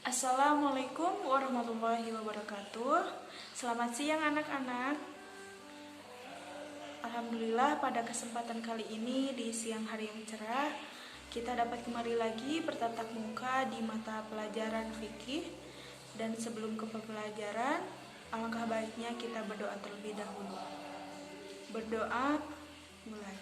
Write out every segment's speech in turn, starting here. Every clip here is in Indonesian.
Assalamualaikum warahmatullahi wabarakatuh. Selamat siang anak-anak. Alhamdulillah pada kesempatan kali ini di siang hari yang cerah kita dapat kembali lagi bertatap muka di mata pelajaran fikih. Dan sebelum ke pelajaran, alangkah baiknya kita berdoa terlebih dahulu. Berdoa mulai.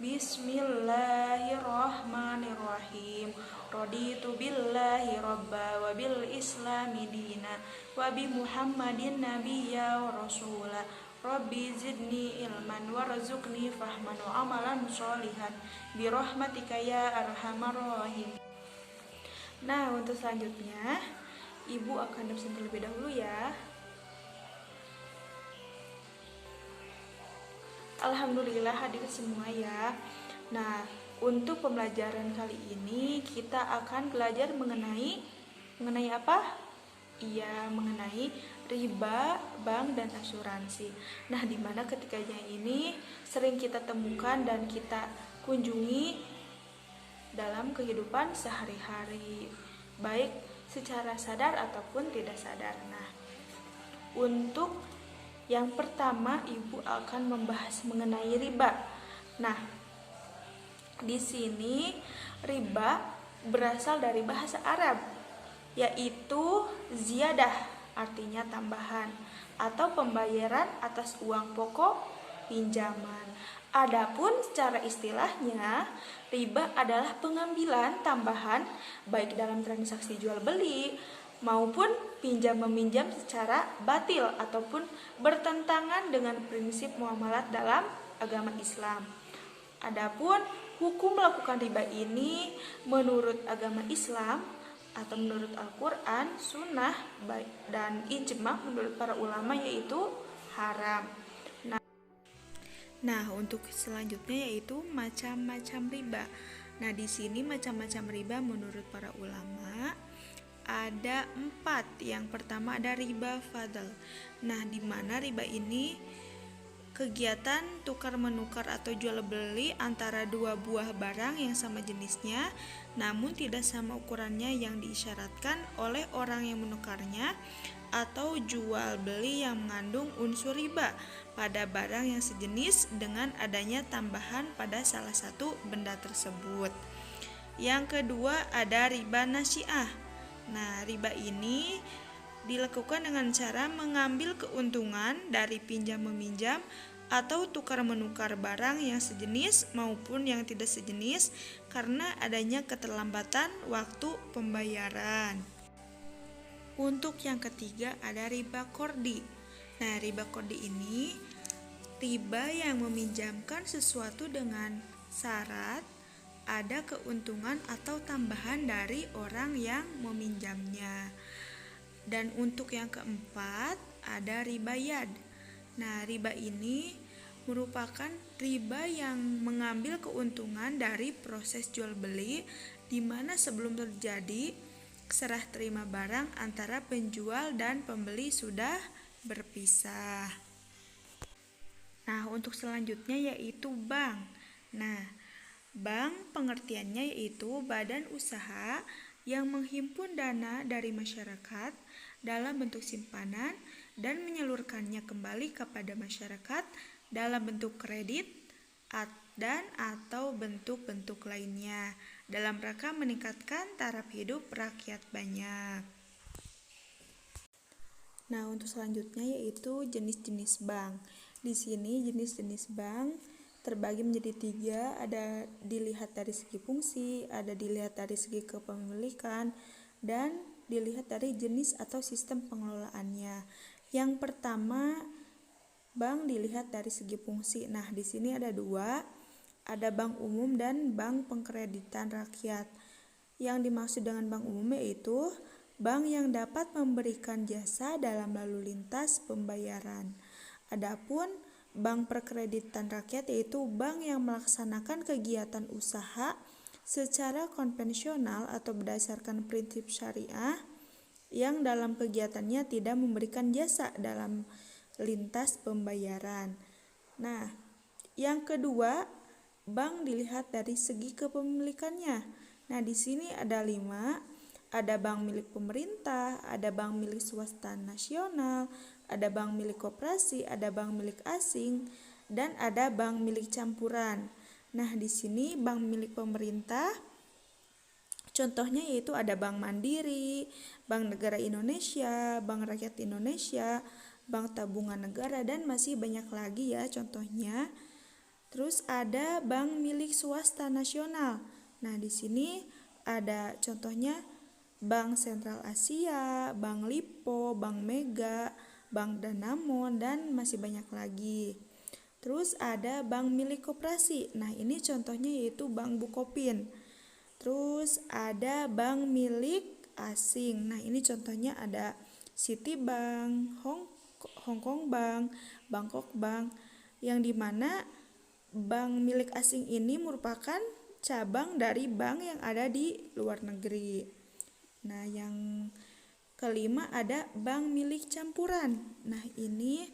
Bismillahirrahmanirrahim. Raditu billahi robba wa bil islami dina wa bi muhammadin nabiyya wa rasula. Rabbi zidni ilman warzuqni fahman wa amalan sholihan bi rahmatika ya arhamar rahim. Nah, untuk selanjutnya Ibu akan dosen terlebih dahulu ya. Alhamdulillah hadir semua ya. Nah, untuk pembelajaran kali ini kita akan belajar mengenai apa? Iya, mengenai riba, bank, dan asuransi. Nah, dimana ketiganya ini sering kita temukan dan kita kunjungi dalam kehidupan sehari-hari, baik secara sadar ataupun tidak sadar. Nah, untuk yang pertama, Ibu akan membahas mengenai riba. Nah, di sini riba berasal dari bahasa Arab, yaitu ziyadah, artinya tambahan, atau pembayaran atas uang pokok pinjaman. Adapun secara istilahnya, riba adalah pengambilan tambahan baik dalam transaksi jual beli maupun pinjam meminjam secara batil ataupun bertentangan dengan prinsip muamalat dalam agama Islam. Adapun hukum melakukan riba ini menurut agama Islam atau menurut Al-Quran, Sunnah, dan ijma menurut para ulama yaitu haram. Nah, untuk selanjutnya yaitu macam-macam riba. Nah, di sini macam-macam riba menurut para ulama ada 4. Yang pertama ada riba fadl. Nah, di mana riba ini kegiatan tukar menukar atau jual beli antara dua buah barang yang sama jenisnya namun tidak sama ukurannya yang diisyaratkan oleh orang yang menukarnya, atau jual beli yang mengandung unsur riba pada barang yang sejenis dengan adanya tambahan pada salah satu benda tersebut. Yang kedua ada riba nasi'ah. Nah, riba ini dilakukan dengan cara mengambil keuntungan dari pinjam-meminjam atau tukar-menukar barang yang sejenis maupun yang tidak sejenis karena adanya keterlambatan waktu pembayaran. Untuk yang ketiga ada riba kordi. Nah, riba kordi ini riba yang meminjamkan sesuatu dengan syarat ada keuntungan atau tambahan dari orang yang meminjamnya. Dan untuk yang keempat ada riba yad. Nah, riba ini merupakan riba yang mengambil keuntungan dari proses jual beli di mana sebelum terjadi serah terima barang antara penjual dan pembeli sudah berpisah. Nah, untuk selanjutnya yaitu bank. Nah, bank pengertiannya yaitu badan usaha yang menghimpun dana dari masyarakat dalam bentuk simpanan dan menyalurkannya kembali kepada masyarakat dalam bentuk kredit dan atau bentuk-bentuk lainnya dalam rangka meningkatkan taraf hidup rakyat banyak. Nah, untuk selanjutnya yaitu jenis-jenis bank. Di sini jenis-jenis bank terbagi menjadi 3, ada dilihat dari segi fungsi, ada dilihat dari segi kepemilikan, dan dilihat dari jenis atau sistem pengelolaannya. Yang pertama, bank dilihat dari segi fungsi. Nah, di sini ada 2, ada bank umum dan bank pengkreditan rakyat. Yang dimaksud dengan bank umum yaitu bank yang dapat memberikan jasa dalam lalu lintas pembayaran. Adapun bank perkreditan rakyat yaitu bank yang melaksanakan kegiatan usaha secara konvensional atau berdasarkan prinsip syariah yang dalam kegiatannya tidak memberikan jasa dalam lintas pembayaran. Nah, yang kedua, bank dilihat dari segi kepemilikannya. Nah, di sini ada 5, Ada bank milik pemerintah, ada bank milik swasta nasional, ada bank milik koperasi, ada bank milik asing, dan ada bank milik campuran. Nah, di sini bank milik pemerintah contohnya yaitu ada Bank Mandiri, Bank Negara Indonesia, Bank Rakyat Indonesia, Bank Tabungan Negara, dan masih banyak lagi ya contohnya. Terus ada bank milik swasta nasional. Nah, di sini ada contohnya Bank Sentral Asia, Bank Lipo, Bank Mega, Bank Danamon, dan masih banyak lagi. Terus ada bank milik koperasi. Nah, ini contohnya yaitu Bank Bukopin. Terus ada bank milik asing. Nah, ini contohnya ada Citibank, Hong Kong Bank, Bangkok Bank, yang dimana bank milik asing ini merupakan cabang dari bank yang ada di luar negeri. Nah, yang kelima ada bank milik campuran. Nah, ini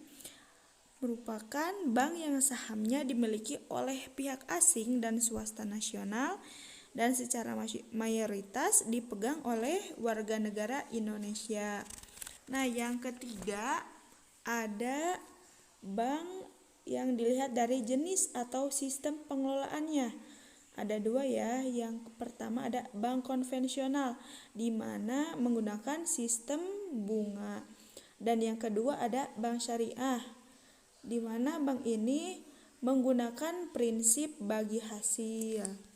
merupakan bank yang sahamnya dimiliki oleh pihak asing dan swasta nasional dan secara mayoritas dipegang oleh warga negara Indonesia. Nah, yang ketiga ada bank yang dilihat dari jenis atau sistem pengelolaannya. Ada dua ya, yang pertama ada bank konvensional di mana menggunakan sistem bunga. Dan yang kedua ada bank syariah di mana bank ini menggunakan prinsip bagi hasil.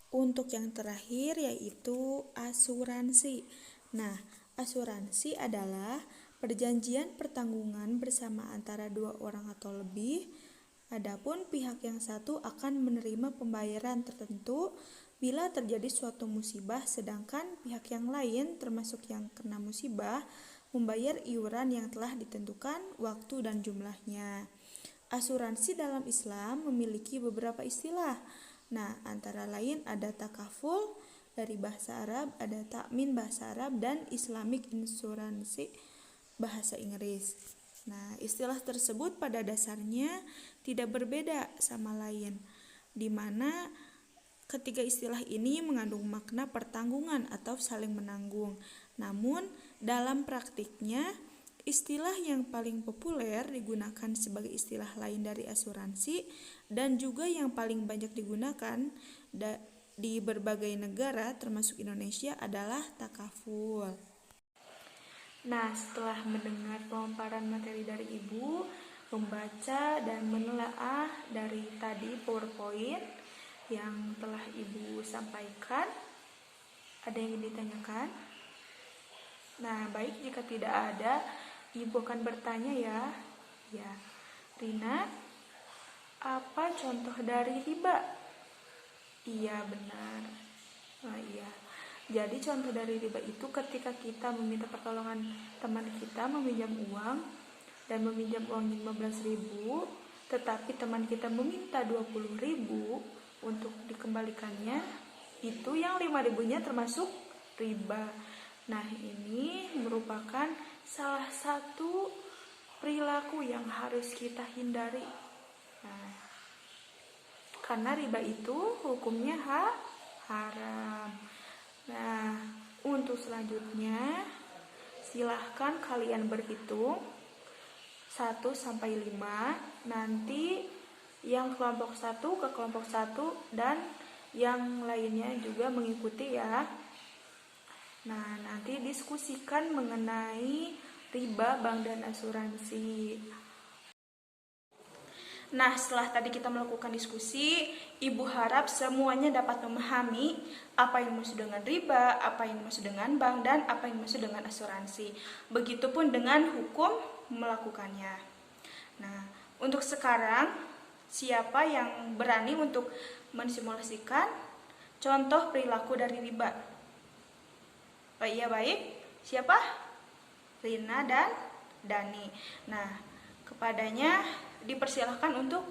Untuk yang terakhir yaitu asuransi. Nah, asuransi adalah perjanjian pertanggungan bersama antara dua orang atau lebih. Adapun pihak yang satu akan menerima pembayaran tertentu bila terjadi suatu musibah, sedangkan pihak yang lain termasuk yang kena musibah membayar iuran yang telah ditentukan waktu dan jumlahnya. Asuransi dalam Islam memiliki beberapa istilah. Nah, antara lain ada takaful dari bahasa Arab, ada takmin bahasa Arab, dan Islamic Insurance bahasa Inggris. Nah, istilah tersebut pada dasarnya tidak berbeda sama lain, di mana ketiga istilah ini mengandung makna pertanggungan atau saling menanggung. Namun, dalam praktiknya, istilah yang paling populer digunakan sebagai istilah lain dari asuransi dan juga yang paling banyak digunakan di berbagai negara termasuk Indonesia adalah takaful. Nah, setelah mendengar pemaparan materi dari Ibu, membaca dan menelaah dari tadi PowerPoint yang telah Ibu sampaikan, ada yang ingin ditanyakan? Nah, baik, jika tidak ada, Ibu akan bertanya ya. Ya, Rina, apa contoh dari riba? Iya, benar. Oh iya. Jadi contoh dari riba itu ketika kita meminta pertolongan teman kita meminjam uang dan meminjam uang 15.000, tetapi teman kita meminta 20.000 untuk dikembalikannya, itu yang 5.000-nya termasuk riba. Nah, ini merupakan salah satu perilaku yang harus kita hindari. Nah, karena riba itu hukumnya haram. Nah, untuk selanjutnya silahkan kalian berhitung 1 sampai 5. Nanti yang kelompok 1 ke kelompok 1 dan yang lainnya juga mengikuti ya. Nah, nanti diskusikan mengenai riba, bank, dan asuransi. Nah, setelah tadi kita melakukan diskusi, Ibu harap semuanya dapat memahami apa yang dimaksud dengan riba, apa yang dimaksud dengan bank, dan apa yang dimaksud dengan asuransi. Begitupun dengan hukum melakukannya. Nah, untuk sekarang, siapa yang berani untuk mensimulasikan contoh perilaku dari riba? Oh iya, baik. Siapa? Rina dan Dani. Nah, kepadanya dipersilahkan untuk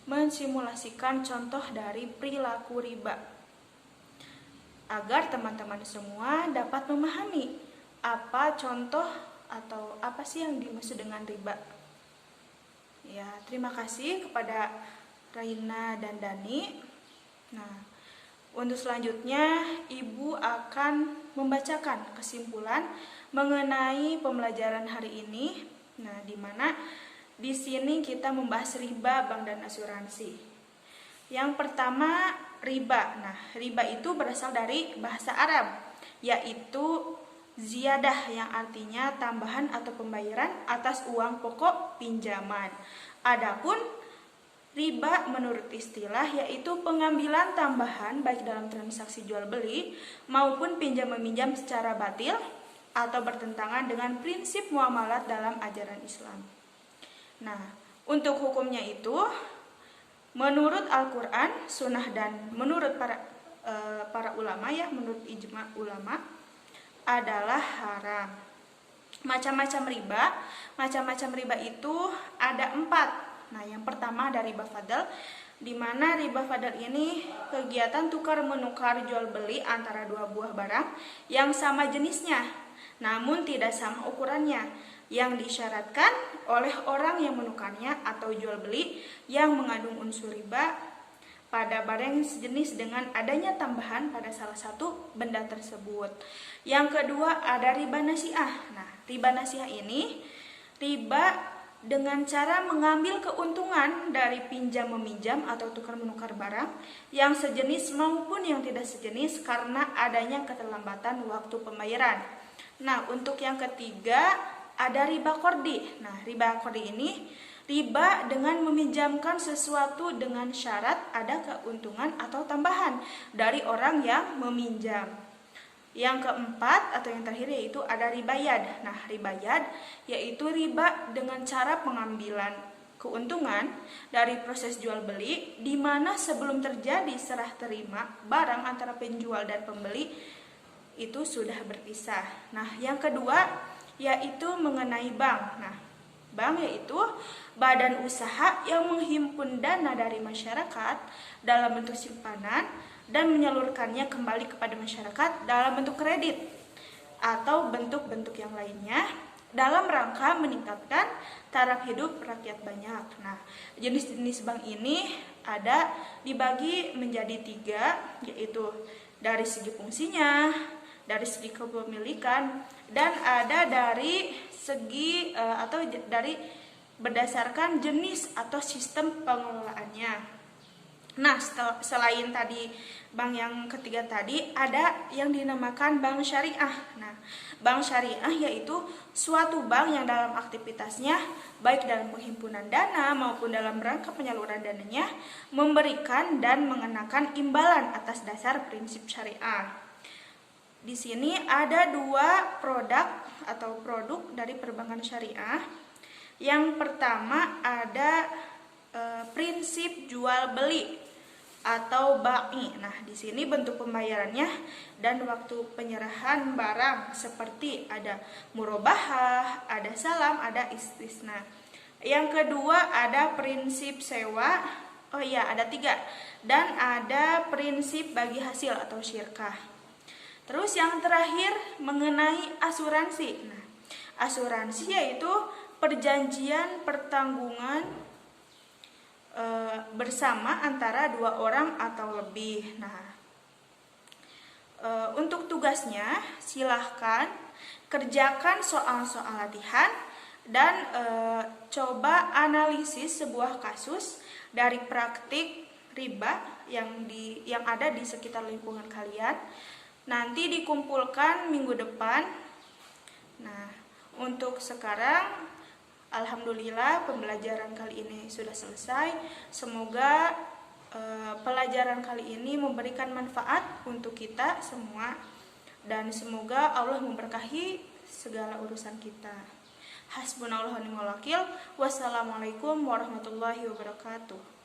mensimulasikan contoh dari perilaku riba agar teman-teman semua dapat memahami apa contoh atau apa sih yang dimaksud dengan riba. Ya, terima kasih kepada Raina dan Dani. Nah, Untuk selanjutnya, Ibu akan membacakan kesimpulan mengenai pembelajaran hari ini. Nah, di mana di sini kita membahas riba, bank dan asuransi. Yang pertama, riba. Nah, riba itu berasal dari bahasa Arab, yaitu ziyadah yang artinya tambahan atau pembayaran atas uang pokok pinjaman. Adapun riba menurut istilah yaitu pengambilan tambahan baik dalam transaksi jual beli maupun pinjam meminjam secara batil atau bertentangan dengan prinsip muamalat dalam ajaran Islam. Nah, untuk hukumnya itu menurut Al-Quran, Sunnah dan menurut para ulama ya, menurut ijma ulama adalah haram. Macam-macam riba itu ada 4. Nah, yang pertama ada riba fadl, di mana riba fadl ini kegiatan tukar menukar jual beli antara dua buah barang yang sama jenisnya, namun tidak sama ukurannya, yang disyaratkan oleh orang yang menukarnya atau jual beli yang mengandung unsur riba pada barang yang sejenis dengan adanya tambahan pada salah satu benda tersebut. Yang kedua ada riba nasiah. Nah, riba nasiah ini riba dengan cara mengambil keuntungan dari pinjam meminjam atau tukar menukar barang yang sejenis maupun yang tidak sejenis karena adanya keterlambatan waktu pembayaran. Nah, untuk yang ketiga ada riba kordi. Nah, riba kordi ini riba dengan meminjamkan sesuatu dengan syarat ada keuntungan atau tambahan dari orang yang meminjam. Yang keempat atau yang terakhir yaitu ada riba yad. Nah, riba yad yaitu riba dengan cara pengambilan keuntungan dari proses jual beli di mana sebelum terjadi serah terima barang antara penjual dan pembeli itu sudah berpisah. Nah, yang kedua yaitu mengenai bank. Nah, bank yaitu badan usaha yang menghimpun dana dari masyarakat dalam bentuk simpanan dan menyalurkannya kembali kepada masyarakat dalam bentuk kredit atau bentuk-bentuk yang lainnya dalam rangka meningkatkan taraf hidup rakyat banyak. Nah, jenis-jenis bank ini ada dibagi menjadi 3, yaitu dari segi fungsinya, dari segi kepemilikan, dan ada dari segi atau dari berdasarkan jenis atau sistem pengelolaannya. Nah, selain tadi bank yang ketiga tadi, ada yang dinamakan bank syariah. Nah, bank syariah yaitu suatu bank yang dalam aktivitasnya, baik dalam penghimpunan dana maupun dalam rangka penyaluran dananya, memberikan dan mengenakan imbalan atas dasar prinsip syariah. Di sini ada 2 produk dari perbankan syariah. Yang pertama ada prinsip jual beli atau ba'i. Nah, di sini bentuk pembayarannya dan waktu penyerahan barang seperti ada murabahah, ada salam, ada istisna. Yang kedua ada prinsip sewa. Oh iya, ada 3. Dan ada prinsip bagi hasil atau syirkah. Terus yang terakhir mengenai asuransi. Nah, asuransi yaitu perjanjian pertanggungan bersama antara 2 orang atau lebih. Nah, untuk tugasnya silahkan kerjakan soal-soal latihan dan coba analisis sebuah kasus dari praktik riba yang ada di sekitar lingkungan kalian. Nanti dikumpulkan minggu depan. Nah, untuk sekarang alhamdulillah pembelajaran kali ini sudah selesai. Semoga pelajaran kali ini memberikan manfaat untuk kita semua dan semoga Allah memberkahi segala urusan kita. Hasbunallahu wa ni'mal wakil. Wassalamualaikum warahmatullahi wabarakatuh.